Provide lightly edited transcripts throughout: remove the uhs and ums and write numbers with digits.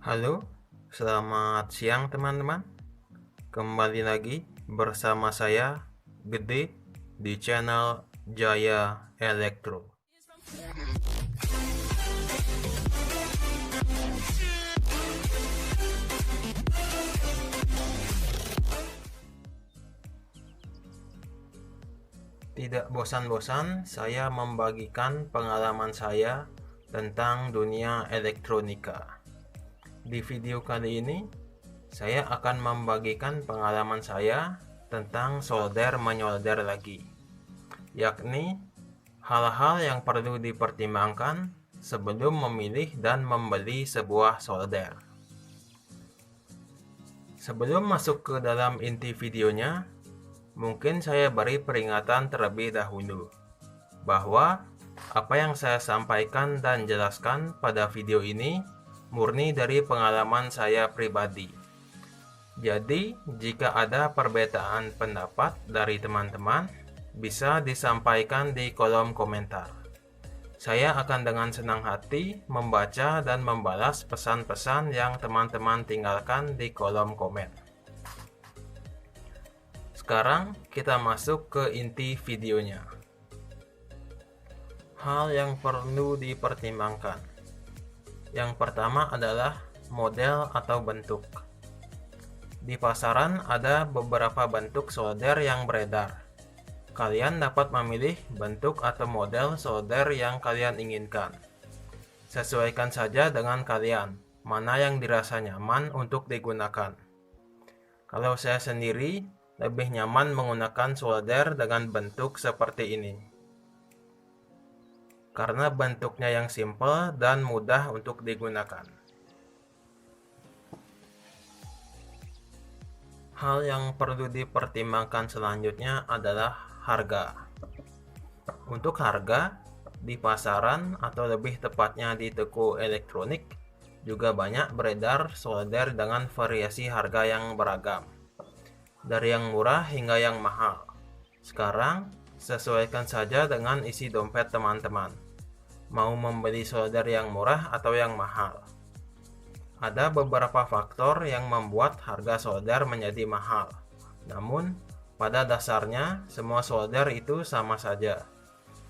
Halo, selamat siang teman-teman. Kembali lagi bersama saya, Gede, di channel Jaya Elektro. Tidak bosan-bosan, saya membagikan pengalaman saya tentang dunia elektronika. Di video kali ini, saya akan membagikan pengalaman saya tentang solder-menyolder lagi, yakni hal-hal yang perlu dipertimbangkan sebelum memilih dan membeli sebuah solder. Sebelum masuk ke dalam inti videonya, mungkin saya beri peringatan terlebih dahulu bahwa apa yang saya sampaikan dan jelaskan pada video ini murni dari pengalaman saya pribadi. Jadi, jika ada perbedaan pendapat dari teman-teman, bisa disampaikan di kolom komentar. Saya akan dengan senang hati membaca dan membalas pesan-pesan yang teman-teman tinggalkan di kolom komen. Sekarang kita masuk ke inti videonya. Hal yang perlu dipertimbangkan. Yang pertama adalah model atau bentuk. Di pasaran ada beberapa bentuk solder yang beredar. Kalian dapat memilih bentuk atau model solder yang kalian inginkan. Sesuaikan saja dengan kalian, mana yang dirasa nyaman untuk digunakan. Kalau saya sendiri, lebih nyaman menggunakan solder dengan bentuk seperti ini. Karena bentuknya yang simple dan mudah untuk digunakan. Hal yang perlu dipertimbangkan selanjutnya adalah harga. Untuk harga, di pasaran atau lebih tepatnya di toko elektronik, juga banyak beredar solder dengan variasi harga yang beragam. Dari yang murah hingga yang mahal. Sekarang, sesuaikan saja dengan isi dompet teman-teman. Mau membeli solder yang murah atau yang mahal? Ada beberapa faktor yang membuat harga solder menjadi mahal. Namun, pada dasarnya semua solder itu sama saja.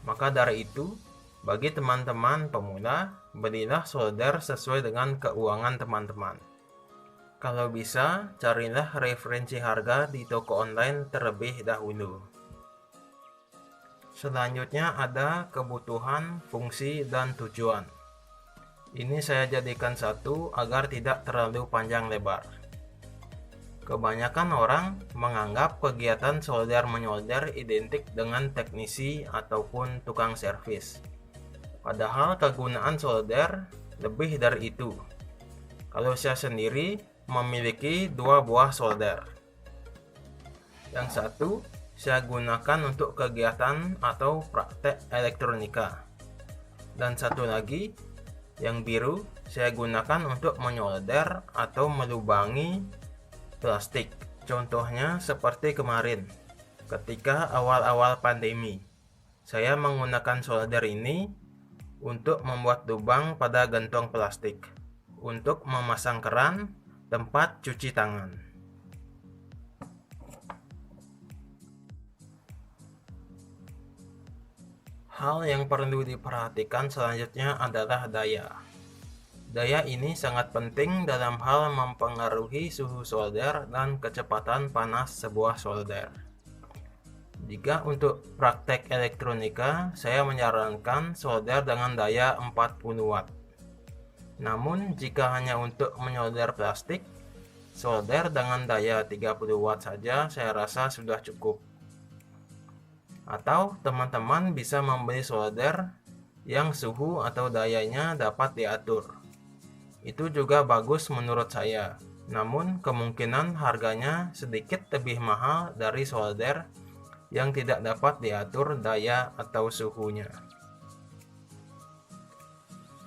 Maka dari itu, bagi teman-teman pemula, belilah solder sesuai dengan keuangan teman-teman. Kalau bisa, carilah referensi harga di toko online terlebih dahulu. Selanjutnya ada kebutuhan, fungsi, dan tujuan. Ini saya jadikan satu agar tidak terlalu panjang lebar. Kebanyakan orang menganggap kegiatan solder-menyolder identik dengan teknisi ataupun tukang servis. Padahal kegunaan solder lebih dari itu. Kalau saya sendiri memiliki dua buah solder. Yang satu saya gunakan untuk kegiatan atau praktek elektronika. Dan satu lagi, yang biru, saya gunakan untuk menyolder atau melubangi plastik. Contohnya seperti kemarin, ketika awal-awal pandemi. Saya menggunakan solder ini untuk membuat lubang pada gentong plastik, untuk memasang keran tempat cuci tangan. Hal yang perlu diperhatikan selanjutnya adalah daya. Daya ini sangat penting dalam hal mempengaruhi suhu solder dan kecepatan panas sebuah solder. Jika untuk praktek elektronika, saya menyarankan solder dengan daya 40 watt. Namun, jika hanya untuk menyolder plastik, solder dengan daya 30 watt saja saya rasa sudah cukup. Atau teman-teman bisa membeli solder yang suhu atau dayanya dapat diatur. Itu juga bagus menurut saya. Namun kemungkinan harganya sedikit lebih mahal dari solder yang tidak dapat diatur daya atau suhunya.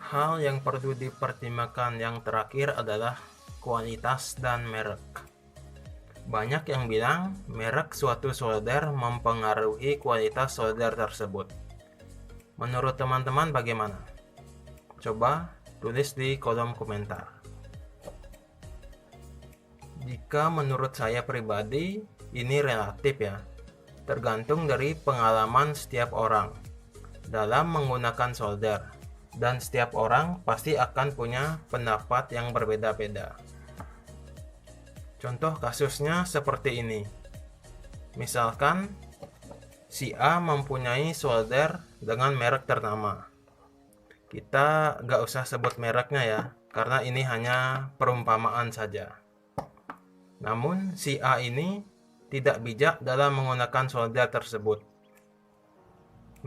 Hal yang perlu dipertimbangkan yang terakhir adalah kualitas dan merek. Banyak yang bilang merek suatu solder mempengaruhi kualitas solder tersebut. Menurut teman-teman bagaimana? Coba tulis di kolom komentar. Jika menurut saya pribadi, ini relatif ya, tergantung dari pengalaman setiap orang dalam menggunakan solder, dan setiap orang pasti akan punya pendapat yang berbeda-beda. Contoh kasusnya seperti ini. Misalkan si A mempunyai solder dengan merek ternama. Kita nggak usah sebut mereknya ya, karena ini hanya perumpamaan saja. Namun si A ini tidak bijak dalam menggunakan solder tersebut.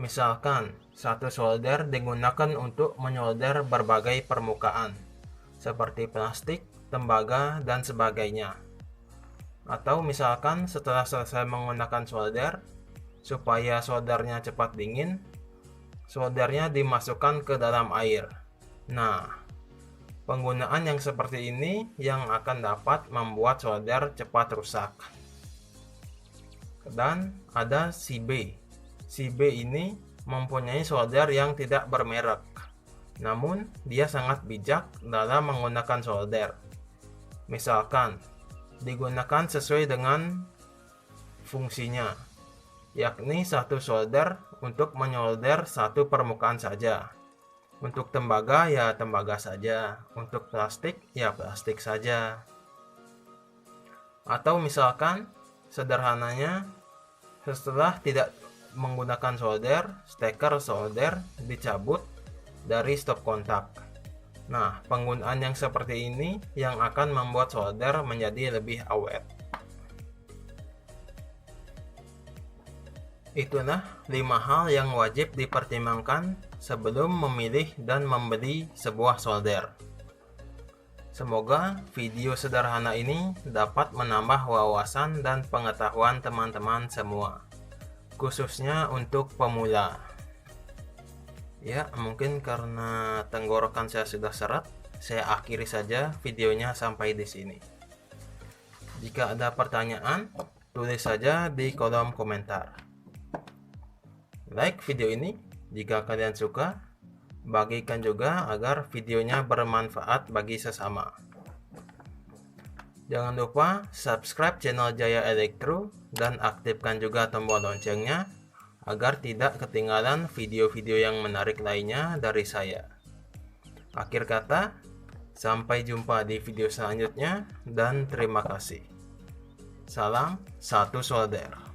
Misalkan satu solder digunakan untuk menyolder berbagai permukaan seperti plastik, tembaga, dan sebagainya. Atau misalkan setelah selesai menggunakan solder, supaya soldernya cepat dingin, soldernya dimasukkan ke dalam air. Nah, penggunaan yang seperti ini yang akan dapat membuat solder cepat rusak. Dan ada si B. Si B ini mempunyai solder yang tidak bermerek, namun dia sangat bijak dalam menggunakan solder. Misalkan digunakan sesuai dengan fungsinya, yakni satu solder untuk menyolder satu permukaan saja. Untuk tembaga ya tembaga saja, untuk plastik ya plastik saja. Atau misalkan sederhananya, setelah tidak menggunakan solder, steker solder dicabut dari stop kontak. Nah, penggunaan yang seperti ini yang akan membuat solder menjadi lebih awet. Itulah 5 hal yang wajib dipertimbangkan sebelum memilih dan membeli sebuah solder. Semoga video sederhana ini dapat menambah wawasan dan pengetahuan teman-teman semua, khususnya untuk pemula. Ya, mungkin karena tenggorokan saya sudah seret, saya akhiri saja videonya sampai di sini. Jika ada pertanyaan, tulis saja di kolom komentar. Like video ini jika kalian suka, bagikan juga agar videonya bermanfaat bagi sesama. Jangan lupa subscribe channel Jaya Elektro dan aktifkan juga tombol loncengnya agar tidak ketinggalan video-video yang menarik lainnya dari saya. Akhir kata, sampai jumpa di video selanjutnya dan terima kasih. Salam satu solder.